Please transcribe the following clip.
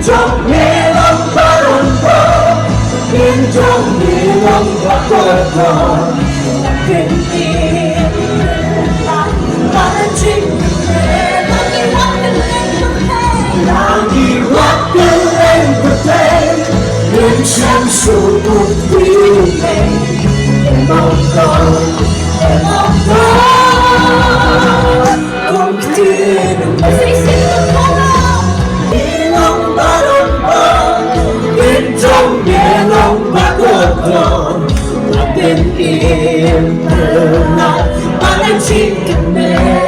trong nghe lòng baron con biến trong nghe lòng baron con Bình yên ta đã chính về ta đi walk lên một thế nàng đi walk lên một thế nên xem sự một điều này em mong con con kia đừng Say xin một câu nghe lòng baron con biến trong nghe lòng baron con bình yên thơ lại ta đã chính về